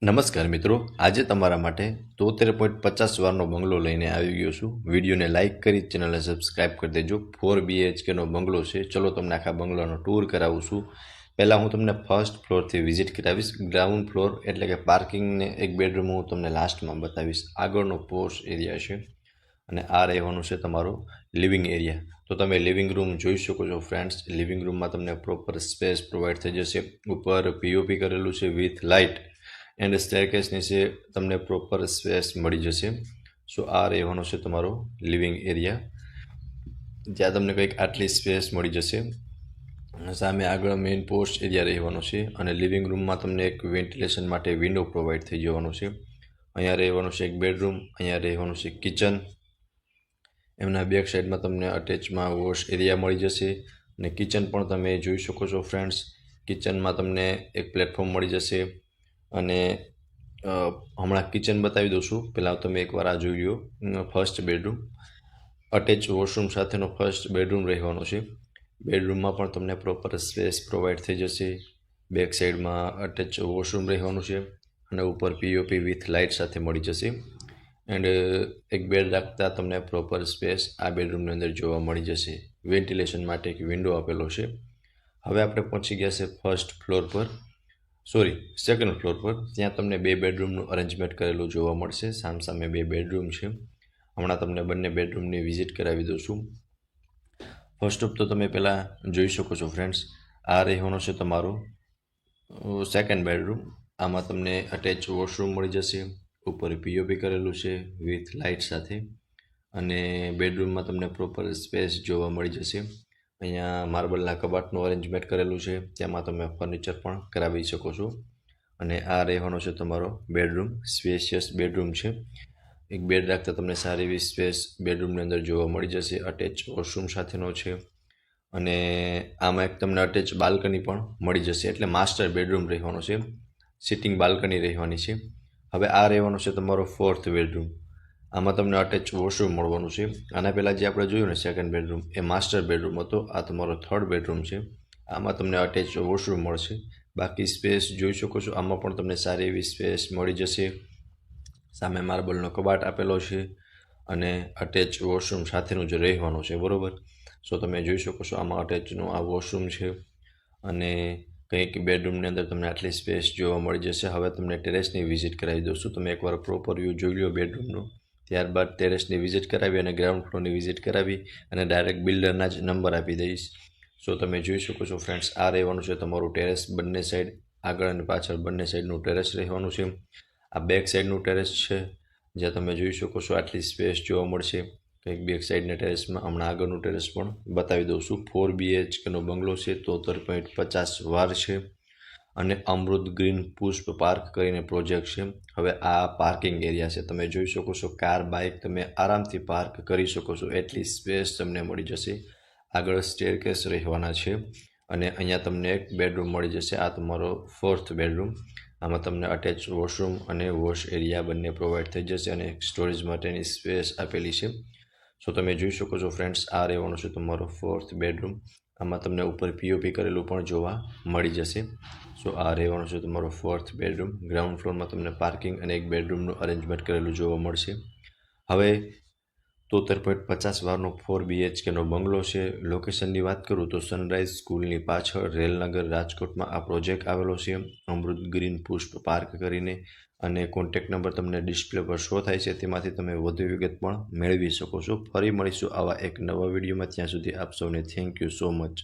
નમસ્કાર મિત્રો, આજે તમારા માટે 73.50 વારનો બંગલો લઈને આવી ગયો છું। વિડીયોને લાઇક કરી ચેનલને સબસ્ક્રાઇબ કરી દેજો। 4 BHKનો બંગલો છે। ચલો તમને આખા બંગલાનો ટૂર કરાવું છું। પહેલાં હું તમને ફર્સ્ટ ફ્લોરથી વિઝિટ કરાવીશ। ગ્રાઉન્ડ ફ્લોર એટલે કે પાર્કિંગને એક બેડરૂમ હું તમને લાસ્ટમાં બતાવીશ। આગળનો પોશ એરિયા છે અને આ રહેવાનું છે તમારો લિવિંગ એરિયા। તો તમે લિવિંગ રૂમ જોઈ શકો છો ફ્રેન્ડ્સ। લિવિંગ રૂમમાં તમને પ્રોપર સ્પેસ પ્રોવાઈડ થઈ જશે। ઉપર POP કરેલું છે વિથ લાઇટ એન્ડ સ્ટેરકેસ નીચે તમને પ્રોપર સ્પેસ મળી જશે। સો આ રહેવાનો છે તમારો લિવિંગ એરિયા, જ્યાં તમને કંઈક આટલી સ્પેસ મળી જશે। સામે આગળ મેઇન પોસ્ટ એરિયા રહેવાનો છે અને લિવિંગ રૂમમાં તમને એક વેન્ટિલેશન માટે વિન્ડો પ્રોવાઈડ થઈ જવાનો છે। અહીંયા રહેવાનું છે એક બેડરૂમ, અહીંયા રહેવાનું છે કિચન। એમના બેક સાઈડમાં તમને અટેચમાં વોશ એરિયા મળી જશે અને કિચન પણ તમે જોઈ શકો છો ફ્રેન્ડ્સ। કિચનમાં તમને એક પ્લેટફોર્મ મળી જશે અને હમણાં કિચન બતાવી દઉં છું। પહેલાં તમે એકવાર આ જોઈ લો। ફર્સ્ટ બેડરૂમ અટેચ વોશરૂમ સાથેનો ફર્સ્ટ બેડરૂમ રહેવાનો છે। બેડરૂમમાં પણ તમને પ્રોપર સ્પેસ પ્રોવાઈડ થઈ જશે। બેક સાઈડમાં અટેચ વોશરૂમ રહેવાનું છે અને ઉપર POP વિથ લાઇટ સાથે મળી જશે એન્ડ એક બેડ રાખતા તમને પ્રોપર સ્પેસ આ બેડરૂમની અંદર જોવા મળી જશે। વેન્ટિલેશન માટે એક વિન્ડો આપેલો છે। હવે આપણે પહોંચી ગયા છે ફર્સ્ટ ફ્લોર પર, સેકન્ડ ફ્લોર પર। ત્યાં તમને બે બેડરૂમનું અરેન્જમેન્ટ કરેલું જોવા મળશે। સામસામે બે બેડરૂમ છે। હમણાં તમને બંને બેડરૂમની વિઝિટ કરાવી દઉં છું। ફર્સ્ટ ઓફ તો તમે પહેલાં જોઈ શકો છો ફ્રેન્ડ્સ, આ રહેવાનો છે તમારો સેકન્ડ બેડરૂમ। આમાં તમને અટેચ વોશરૂમ મળી જશે, ઉપર POP કરેલું છે વિથ લાઇટ સાથે અને બેડરૂમમાં તમને પ્રોપર સ્પેસ જોવા મળી જશે। અહીંયા માર્બલના કબાટનું અરેન્જમેન્ટ કરેલું છે, તેમાં તમે ફર્નિચર પણ કરાવી શકો છો અને આ રહેવાનો છે તમારો બેડરૂમ। સ્પેશિયસ બેડરૂમ છે। એક બેડ રાખતા તમને સારી એવી સ્પેસ બેડરૂમની અંદર જોવા મળી જશે। અટેચ વોશરૂમ સાથેનો છે અને આમાં એક તમને અટેચ બાલ્કની પણ મળી જશે, એટલે માસ્ટર બેડરૂમ રહેવાનો છે। સિટિંગ બાલ્કની રહેવાની છે। હવે આ રહેવાનો છે તમારો ફોર્થ બેડરૂમ। આમાં તમને અટેચ વોશરૂમ મળવાનું છે। આના પહેલાં જે આપણે જોયું ને સેકન્ડ બેડરૂમ, એ માસ્ટર બેડરૂમ હતો। આ તમારો થર્ડ બેડરૂમ છે। આમાં તમને અટેચ વોશરૂમ મળશે। બાકી સ્પેસ જોઈ શકો છો, આમાં પણ તમને સારી એવી સ્પેસ મળી જશે। સામે માર્બલનો કબાટ આપેલો છે અને અટેચ વોશરૂમ સાથેનું જ રહેવાનું છે, બરાબર। સો તમે જોઈ શકો છો આમાં અટેચનું આ વોશરૂમ છે અને કંઈક બેડરૂમની અંદર તમને આટલી સ્પેસ જોવા મળી જશે। હવે તમને ટેરેસની વિઝિટ કરાવી દઉં છું। તમે એકવાર પ્રોપર વ્યૂ જોઈ લો બેડરૂમનો, ત્યારબાદ ટેરેસની વિઝિટ કરાવી અને ગ્રાઉન્ડ ફ્લોરની વિઝિટ કરાવી અને ડાયરેક્ટ બિલ્ડરના જ નંબર આપી દઈશ। સો તમે જોઈ શકો છો ફ્રેન્ડ્સ, આ રહેવાનું છે તમારું ટેરેસ। બંને સાઈડ આગળ અને પાછળ બંને સાઈડનું ટેરેસ રહેવાનું છે। આ બેક સાઈડનું ટેરેસ છે, જ્યાં તમે જોઈ શકો છો આટલી સ્પેસ જોવા મળશે કંઈક બેક સાઈડના ટેરેસમાં। હમણાં આગળનું ટેરેસ પણ બતાવી દઉં છું। 4 BHKનો બંગલો છે, 73.50 વાર છે અને અમૃત ગ્રીન પુષ્પ પાર્ક કરીને પ્રોજેક્ટ છે। હવે આ પાર્કિંગ એરિયા છે, તમે જોઈ શકો છો કાર બાઇક તમે આરામથી પાર્ક કરી શકો છો, એટલી સ્પેસ તમને મળી જશે। આગળ સ્ટેરકેસ રહેવાના છે અને અહીંયા તમને એક બેડરૂમ મળી જશે। આ તમારો ફોર્થ બેડરૂમ। આમાં તમને અટેચ વોશરૂમ અને વોશ એરિયા બંને પ્રોવાઈડ થઈ જશે અને સ્ટોરેજ માટેની સ્પેસ આપેલી છે। સો તમે જોઈ શકો છો ફ્રેન્ડ્સ, આ રહેવાનો છે તમારો ફોર્થ બેડરૂમ। આમાં તમને ઉપર POP કરેલું પણ જોવા મળી જશે। સો આ રહેવાનો છે તમારો ફોર્થ બેડરૂમ। ગ્રાઉન્ડ ફ્લોરમાં તમને પાર્કિંગ અને એક બેડરૂમનું અરેન્જમેન્ટ કરેલું જોવા મળશે। હવે 73.50 વારનો 4 BHKનો બંગલો છે। લોકેશનની વાત કરું તો સનરાઈઝ સ્કૂલની પાછળ રેલનગર રાજકોટમાં આ પ્રોજેક્ટ આવેલો છે, અમૃત ગ્રીન પુષ્પ પાર્ક કરીને। અને કોન્ટેક્ટ નંબર તમને ડિસ્પ્લે પર શો થાય છે, તેમાંથી તમે વધુ વિગત પણ મેળવી શકો છો। ફરી મળીશું આવા એક નવા વિડીયોમાં, ત્યાં સુધી આપ સૌને થેન્ક યુ સો મચ।